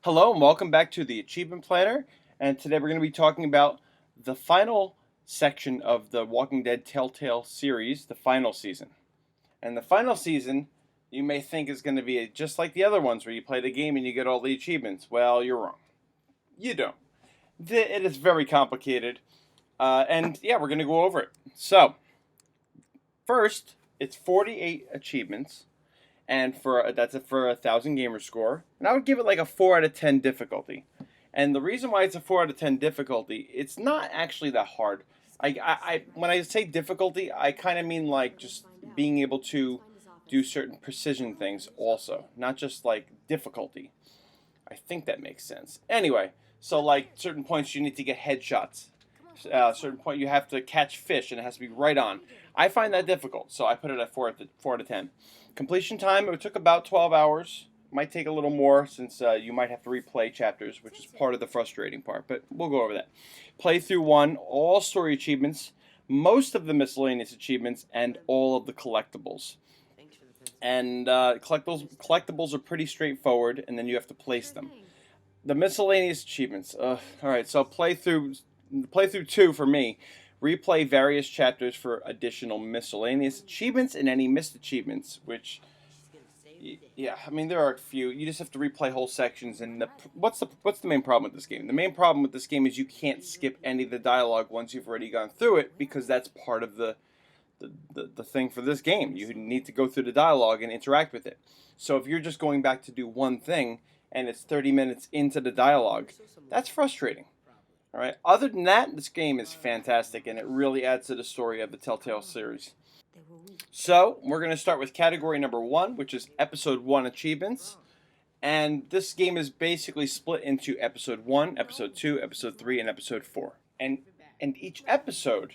Hello and welcome back to the Achievement Planner. And today we're going to be talking about the final section of the Walking Dead Telltale series, the final season. And the final season, you may think is going to be just like the other ones where you play the game and you get all the achievements. Well, you're wrong. You don't. It is very complicated. And yeah, we're going to go over it. So, first, it's 48 achievements and that's for 1,000 gamer score. And I would give it like a 4 out of 10 difficulty. And the reason why it's a 4 out of 10 difficulty, it's not actually that hard. When I say difficulty, I kind of mean like just being able to do certain precision things also, not just like difficulty. I think that makes sense. Anyway, so like certain points you need to get headshots. Certain point you have to catch fish and it has to be right on. I find that difficult, so I put it at 4 out of 10. Completion time, it took about 12 hours. Might take a little more since you might have to replay chapters, which is part of the frustrating part, but we'll go over that. Playthrough 1, all story achievements, most of the miscellaneous achievements, and all of the collectibles. And collectibles are pretty straightforward, and then you have to place them. The miscellaneous achievements. Alright, so playthrough 2 for me. Replay various chapters for additional miscellaneous achievements and any missed achievements, which, yeah, I mean, there are a few. You just have to replay whole sections, and what's the main problem with this game? The main problem with this game is you can't skip any of the dialogue once you've already gone through it, because that's part of the thing for this game. You need to go through the dialogue and interact with it. So if you're just going back to do one thing, and it's 30 minutes into the dialogue, that's frustrating. All right. Other than that, this game is fantastic, and it really adds to the story of the Telltale series. So, we're going to start with category number 1, which is Episode 1 achievements. And this game is basically split into Episode 1, Episode 2, Episode 3, and Episode 4. And each episode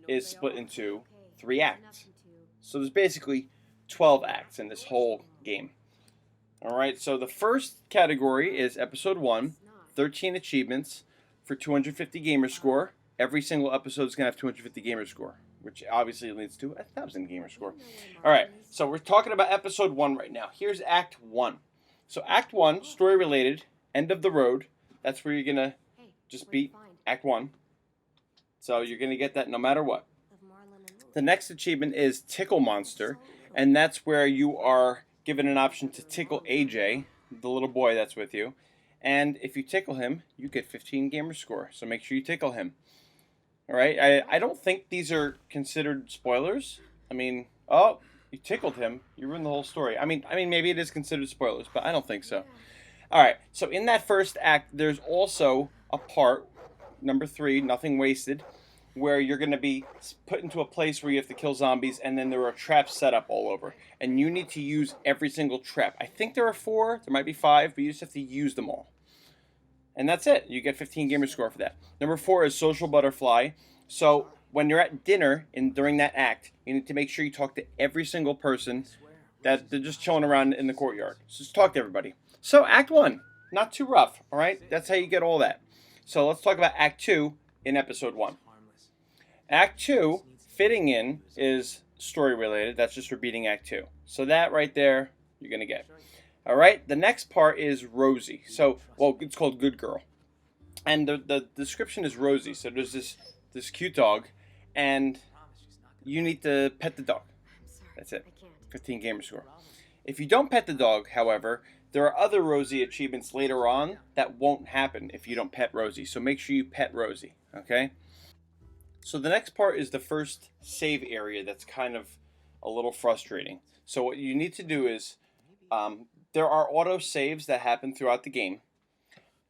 is split into 3 acts. So there's basically 12 acts in this whole game. Alright, so the first category is Episode 1, 13 achievements for 250 gamer score. Every single episode is going to have 250 gamer score, which obviously leads to 1,000 gamer score. Alright, so we're talking about Episode 1 right now. Here's Act 1. So Act 1, story related, end of the road. That's where you're going to just beat Act 1. So you're going to get that no matter what. The next achievement is Tickle Monster, and that's where you are given an option to tickle AJ, the little boy that's with you. And if you tickle him, you get 15 gamer score. So make sure you tickle him. All right. I don't think these are considered spoilers. I mean, oh, you tickled him. You ruined the whole story. I mean, maybe it is considered spoilers, but I don't think so. All right. So in that first act, there's also a part, number 3, Nothing Wasted, where you're going to be put into a place where you have to kill zombies, and then there are traps set up all over. And you need to use every single trap. I think there are 4, there might be 5, but you just have to use them all. And that's it. You get 15 gamer score for that. Number 4 is Social Butterfly. So when you're at dinner during that act, you need to make sure you talk to every single person that they're just chilling around in the courtyard. So just talk to everybody. So Act 1, not too rough, all right? That's how you get all that. So let's talk about Act 2 in Episode 1. Act 2, fitting in, is story related. That's just repeating Act 2. So that right there, you're going to get. All right, the next part is Rosie. So, well, it's called Good Girl. And the description is Rosie. So there's this cute dog, and you need to pet the dog. That's it. 15 gamer score. If you don't pet the dog, however, there are other Rosie achievements later on that won't happen if you don't pet Rosie. So make sure you pet Rosie, okay? So the next part is the first save area that's kind of a little frustrating. So what you need to do is, there are auto saves that happen throughout the game.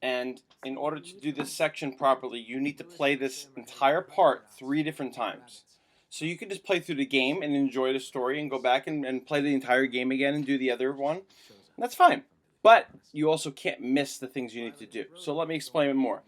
And in order to do this section properly, you need to play this entire part 3 different times. So you can just play through the game and enjoy the story and go back and play the entire game again and do the other one. And that's fine. But you also can't miss the things you need to do. So let me explain it more.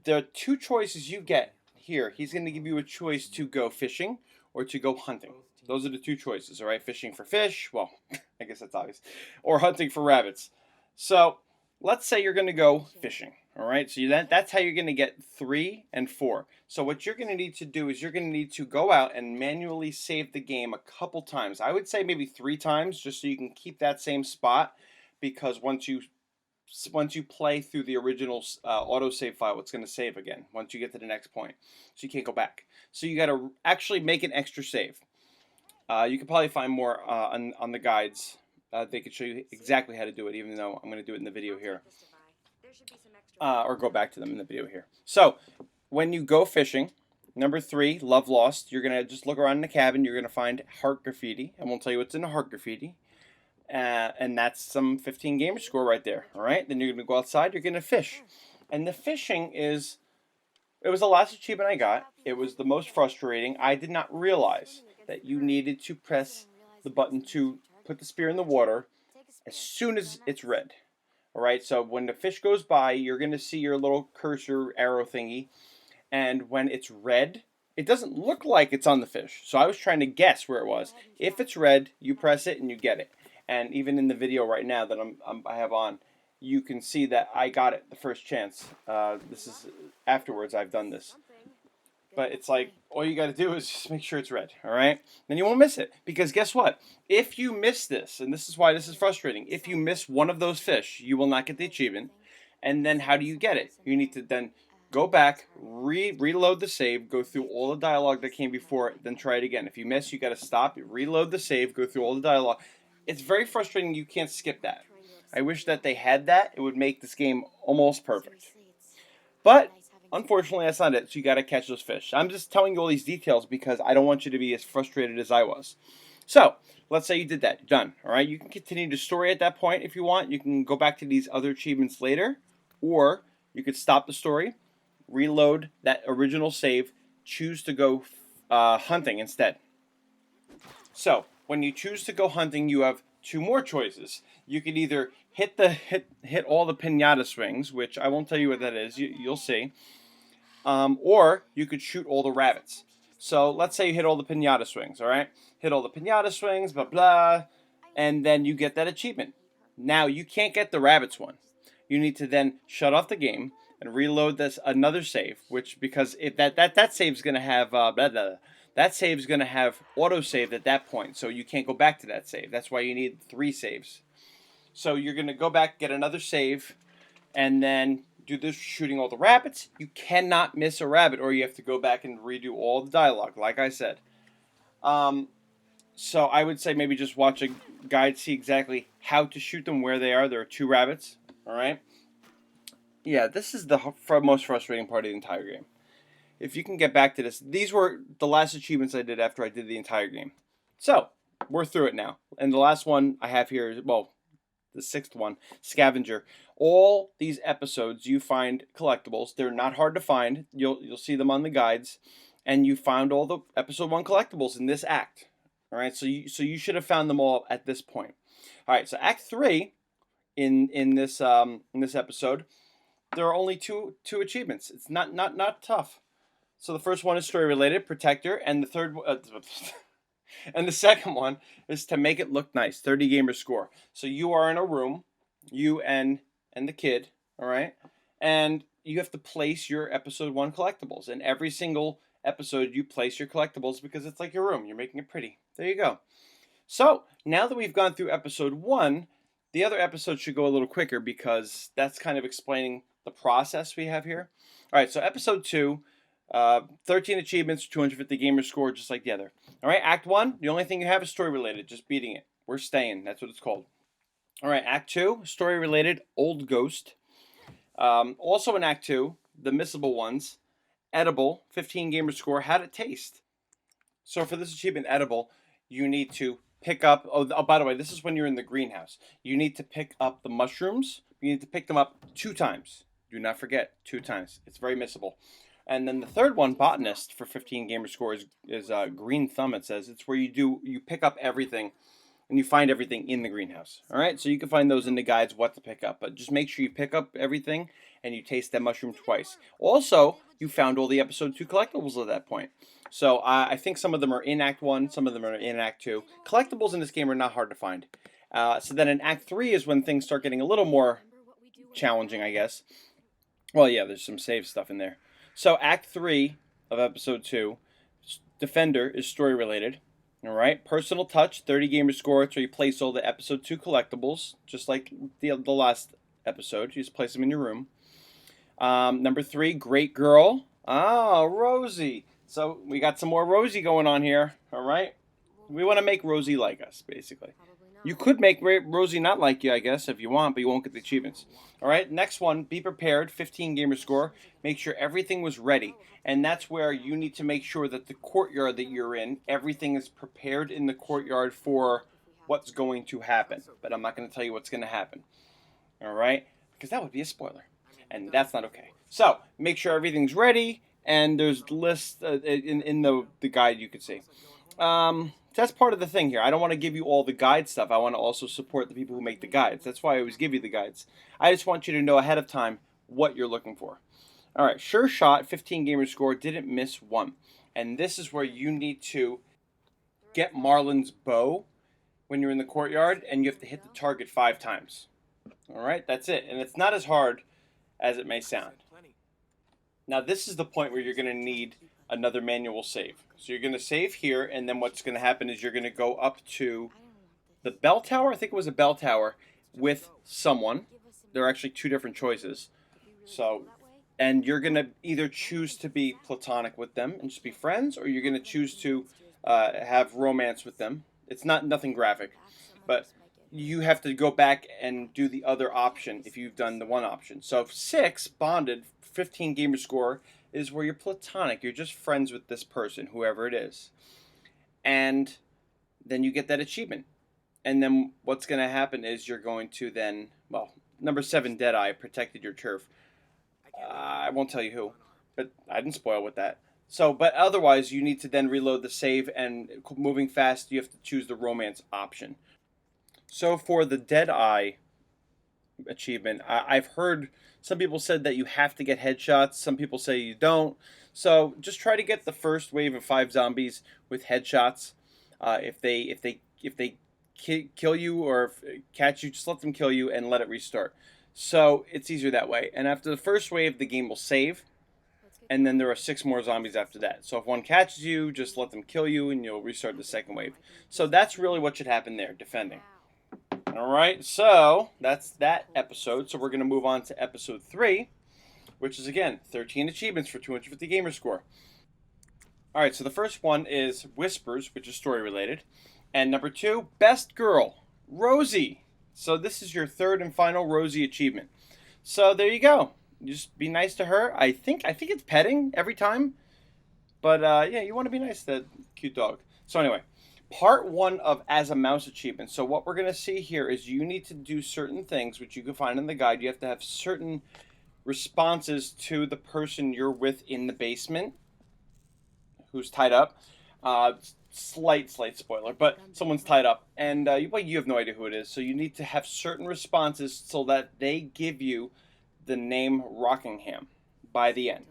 There are 2 choices you get here. He's going to give you a choice to go fishing or to go hunting. Those are the 2 choices, all right? Fishing for fish, well, I guess that's obvious. Or hunting for rabbits. So let's say you're going to go fishing, all right? So that's how you're going to get 3 and 4. So what you're going to need to do is you're going to need to go out and manually save the game a couple times. I would say maybe 3 times just so you can keep that same spot, because once you once you play through the original autosave file, it's going to save again once you get to the next point. So you can't go back. So you got to actually make an extra save. You can probably find more on the guides. They could show you exactly how to do it, even though I'm going to do it in the video here. Or go back to them in the video here. So when you go fishing, number 3, Love Lost, you're going to just look around in the cabin. You're going to find heart graffiti, and we'll tell you what's in the heart graffiti. And that's some 15 gamer score right there. All right, then you're going to go outside. You're going to fish. And the fishing is, it was the last achievement I got. It was the most frustrating. I did not realize that you needed to press the button to put the spear in the water as soon as it's red. All right, so when the fish goes by, you're going to see your little cursor arrow thingy. And when it's red, it doesn't look like it's on the fish. So I was trying to guess where it was. If it's red, you press it and you get it. And even in the video right now that I have on, you can see that I got it the first chance. This is afterwards I've done this. But it's like, all you got to do is just make sure it's red, all right? Then you won't miss it. Because guess what? If you miss this, and this is why this is frustrating, if you miss one of those fish, you will not get the achievement. And then how do you get it? You need to then go back, reload the save, go through all the dialogue that came before it, then try it again. If you miss, you got to stop, reload the save, go through all the dialogue. It's very frustrating. You can't skip that. I wish that they had that. It would make this game almost perfect. But unfortunately, that's not it. So you got to catch those fish. I'm just telling you all these details because I don't want you to be as frustrated as I was. So let's say you did that. Done. All right. You can continue the story at that point if you want. You can go back to these other achievements later, or you could stop the story, reload that original save, choose to go hunting instead. So when you choose to go hunting, you have 2 more choices. You could either hit all the pinata swings, which I won't tell you what that is. You'll see. Or you could shoot all the rabbits. So let's say you hit all the pinata swings, all right? Hit all the pinata swings, blah, blah, and then you get that achievement. Now, you can't get the rabbits one. You need to then shut off the game and reload this another save, which, because if that save's going to have blah, blah, that save's going to have autosaved at that point, so you can't go back to that save. That's why you need 3 saves. So you're going to go back, get another save, and then do this shooting all the rabbits. You cannot miss a rabbit, or you have to go back and redo all the dialogue, like I said. So I would say maybe just watch a guide, see exactly how to shoot them, where they are. There are 2 rabbits, all right? Yeah, this is the most frustrating part of the entire game. If you can get back to this, these were the last achievements I did after I did the entire game. So, we're through it now. And the last one I have here is, well, the 6th one, Scavenger. All these episodes you find collectibles. They're not hard to find. You'll see them on the guides. And you found all the episode 1 collectibles in this act. All right, so you should have found them all at this point. All right, so Act 3 in this episode, there are only two achievements. It's not tough. So the first one is story related, Protector, and the third and the second one is to make it look nice, 30 gamer score. So you are in a room, you and the kid, all right? And you have to place your episode 1 collectibles. In every single episode you place your collectibles because it's like your room. You're making it pretty. There you go. So, now that we've gone through episode 1, the other episodes should go a little quicker because that's kind of explaining the process we have here. All right, so episode 2, 13 achievements, 250 gamer score, just like the other. All right, Act 1, the only thing you have is story related, just beating it. We're staying, that's what it's called. All right, Act 2, story related, Old Ghost. Also in Act 2, the missable ones, edible, 15 gamer score, how'd it taste? So for this achievement, edible, you need to pick up, oh, by the way, this is when you're in the greenhouse. You need to pick up the mushrooms. You need to pick them up 2 times. Do not forget, 2 times. It's very missable. And then the third one, Botanist, for 15 gamer score is Green Thumb, it says. It's where you pick up everything and you find everything in the greenhouse. All right, so you can find those in the guides what to pick up. But just make sure you pick up everything and you taste that mushroom twice. Also, you found all the episode 2 collectibles at that point. So I think some of them are in Act 1, some of them are in Act 2. Collectibles in this game are not hard to find. So then in Act 3 is when things start getting a little more challenging, I guess. Well, yeah, there's some save stuff in there. So Act 3 of Episode 2, Defender, is story related. All right, Personal Touch, 30 gamer score. It's where you place all the Episode 2 collectibles, just like the last episode. You just place them in your room. Number 3, Great Girl. Ah, Rosie. So we got some more Rosie going on here. All right. We want to make Rosie like us, basically. You could make Rosie not like you, I guess, if you want, but you won't get the achievements. All right, next one, be prepared, 15 gamer score. Make sure everything was ready. And that's where you need to make sure that the courtyard that you're in, everything is prepared in the courtyard for what's going to happen. But I'm not going to tell you what's going to happen. All right? Because that would be a spoiler. And that's not okay. So, make sure everything's ready, and there's lists in the guide you could see. That's part of the thing here. I don't want to give you all the guide stuff. I want to also support the people who make the guides. That's why I always give you the guides. I just want you to know ahead of time what you're looking for. All right, sure shot, 15 gamer score, didn't miss one. And this is where you need to get Marlin's bow when you're in the courtyard, and you have to hit the target 5 times. All right, that's it. And it's not as hard as it may sound. Now, this is the point where you're going to need another manual save. So you're going to save here, and then what's going to happen is you're going to go up to the bell tower. I think it was a bell tower with someone. There are actually 2 different choices. So, and you're going to either choose to be platonic with them and just be friends, or you're going to choose to have romance with them. It's nothing graphic, but you have to go back and do the other option if you've done the one option. So 6, bonded, 15 gamer score, is where you're platonic. You're just friends with this person, whoever it is. And then you get that achievement. And then what's going to happen is you're going to then, well, number 7, Deadeye, protected your turf. I won't tell you who, but I didn't spoil with that. So, but otherwise, you need to then reload the save, and moving fast, you have to choose the romance option. So for the Deadeye achievement, I've heard some people said that you have to get headshots. Some people say you don't. So just try to get the first wave of 5 zombies with headshots. If they kill you or catch you, just let them kill you and let it restart. So it's easier that way. And after the first wave, the game will save. And then there are 6 more zombies after that. So if one catches you, just let them kill you and you'll restart the second wave. So that's really what should happen there, defending. Alright, so that's that episode. So we're going to move on to episode 3, which is, again, 13 achievements for 250 gamer score. Alright, so the first one is Whispers, which is story related. And number 2, Best Girl, Rosie. So this is your 3rd and final Rosie achievement. So there you go. Just be nice to her. I think it's petting every time. But yeah, you want to be nice to that cute dog. So anyway, part 1 of As a Mouse achievement. So what we're going to see here is you need to do certain things, which you can find in the guide. You have to have certain responses to the person you're with in the basement who's tied up. Slight spoiler, but someone's tied up. And you have no idea who it is. So you need to have certain responses so that they give you the name Rockingham by the end.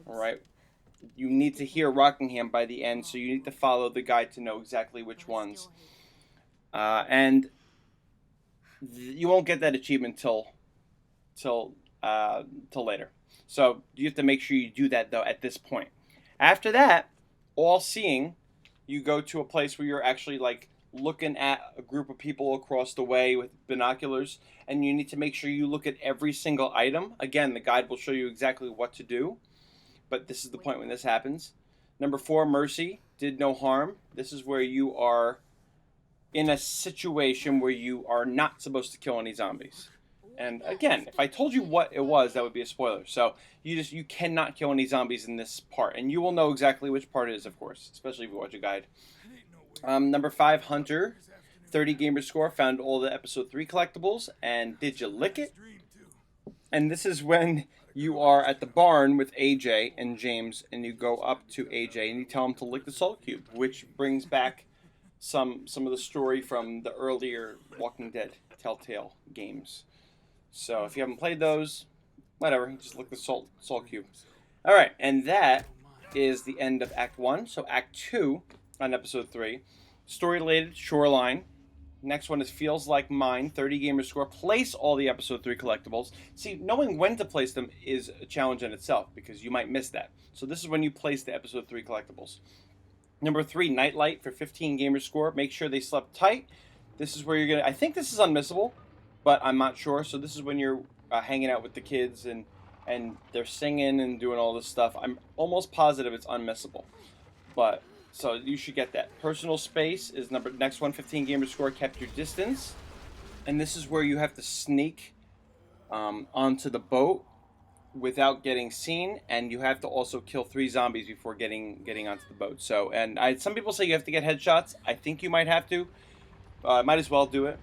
All right? You need to hear Rockingham by the end, so you need to follow the guide to know exactly which ones. And you won't get that achievement till later. So you have to make sure you do that, though, at this point. After that, all seeing, you go to a place where you're actually, like, looking at a group of people across the way with binoculars, and you need to make sure you look at every single item. Again, the guide will show you exactly what to do, but this is the point when this happens. Number 4, Mercy, did no harm. This is where you are in a situation where you are not supposed to kill any zombies. And again, if I told you what it was, that would be a spoiler. So you cannot kill any zombies in this part, and you will know exactly which part it is, of course, especially if you watch a guide. Number 5, Hunter, 30 gamer score, found all the episode 3 collectibles, and did you lick it? And this is when you are at the barn with AJ and James, and you go up to AJ and you tell him to lick the salt cube, which brings back some of the story from the earlier Walking Dead Telltale games. So if you haven't played those, whatever, just lick the salt cube. All right, and that is the end of Act 1. So Act 2 on episode 3, story related, Shoreline. Next one is Feels Like Mine, 30 gamer score. Place all the episode 3 collectibles. See, knowing when to place them is a challenge in itself because you might miss that. So this is when you place the episode 3 collectibles. Number 3, Nightlight for 15 gamer score. Make sure they slept tight. This is where you're going to, I think this is unmissable. but I'm not sure. So this is when you're hanging out with the kids and they're singing and doing all this stuff. I'm almost positive it's unmissable. But so you should get that. Personal space is next one. 15 gamer score. Kept your distance, and this is where you have to sneak onto the boat without getting seen, and you have to also kill 3 zombies before getting onto the boat. So, and some people say you have to get headshots. I think you might have to. Might as well do it,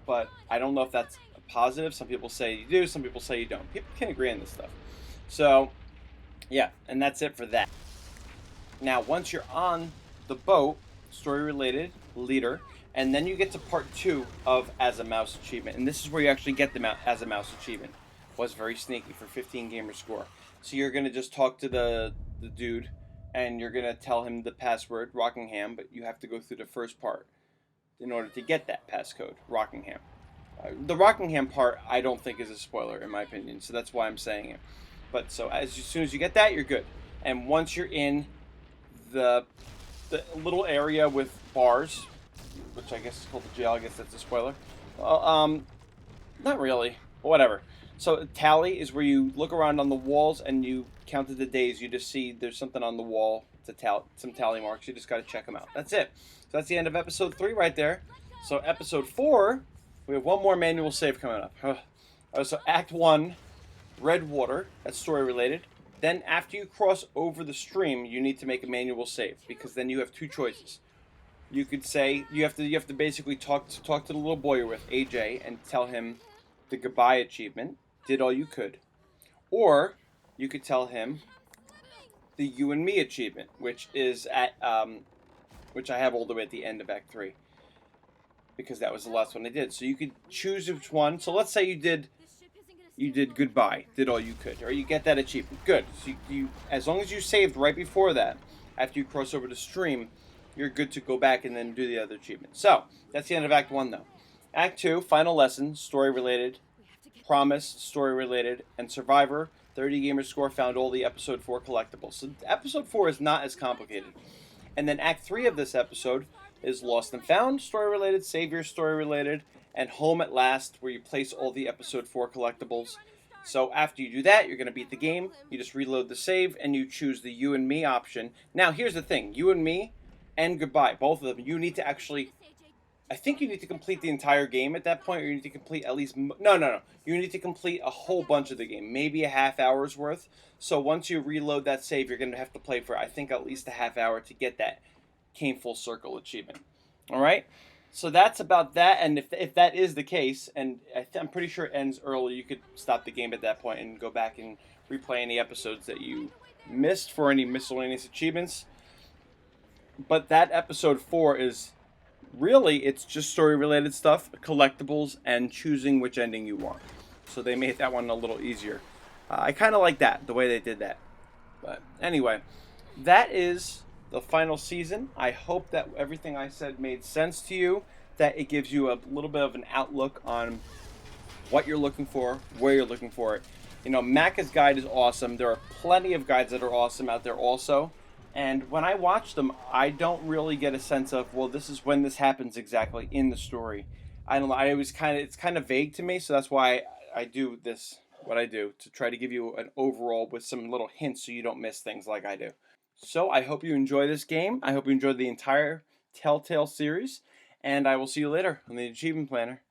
but I don't know if that's a positive. Some people say you do. Some people say you don't. People can agree on this stuff. So, yeah, and that's it for that. Now, once you're on the boat, story related, leader, and then you get to part 2 of As a Mouse achievement. And this is where you actually get the As a Mouse achievement. Was very sneaky for 15 gamer score. So you're going to just talk to the dude and you're going to tell him the password, Rockingham, but you have to go through the first part in order to get that passcode, Rockingham. The Rockingham part, I don't think is a spoiler in my opinion, so that's why I'm saying it. But so as soon as you get that, you're good. And once you're in the little area with bars, which I guess is called the jail. I guess that's a spoiler. Well, not really. Whatever. So tally is where you look around on the walls and you counted the days. You just see there's something on the wall to some tally marks. You just got to check them out. That's it. So that's the end of episode 3 right there. So episode 4, we have one more manual save coming up. So Act 1, Red Water. That's story related. Then after you cross over the stream, you need to make a manual save because then you have 2 choices. You could say you have to basically talk to the little boy you're with, AJ, and tell him the goodbye achievement, did all you could, or you could tell him the you and me achievement, which is at which I have all the way at the end of Act 3 because that was the last one I did. So you could choose which one. So let's say you did goodbye, did all you could, or you get that achievement. Good. So you as long as you saved right before that, after you cross over the stream, you're good to go back and then do the other achievement. So that's the end of Act 1, though. Act 2, final lesson, story related, promise, story related, and survivor. 30 gamer score found all the episode 4 collectibles. So episode 4 is not as complicated. And then Act 3 of this episode is lost and found, story related, savior, story related, and home at last, where you place all the episode 4 collectibles. So after you do that, you're going to beat the game. You just reload the save, and you choose the you and me option. Now, here's the thing. You and me and goodbye, both of them, you need to actually... I think you need to complete the entire game at that point, or you need to complete at least... No. You need to complete a whole bunch of the game, maybe a half hour's worth. So once you reload that save, you're going to have to play for, I think, at least a half hour to get that Came Full Circle achievement. All right? So that's about that, and if that is the case, and I'm pretty sure it ends early, you could stop the game at that point and go back and replay any episodes that you missed for any miscellaneous achievements. But that episode 4 is really, it's just story related stuff, collectibles, and choosing which ending you want. So they made that one a little easier. I kind of like that, the way they did that. But anyway, that is the final season. I hope that everything I said made sense to you, that it gives you a little bit of an outlook on what you're looking for, where you're looking for it. You know, Macca's guide is awesome. There are plenty of guides that are awesome out there also. And when I watch them, I don't really get a sense of, well, this is when this happens exactly in the story. I don't know. It's kind of vague to me, so that's why I do this, what I do, to try to give you an overall with some little hints so you don't miss things like I do. So I hope you enjoy this game. I hope you enjoyed the entire Telltale series, and I will see you later on the Achievement Planner.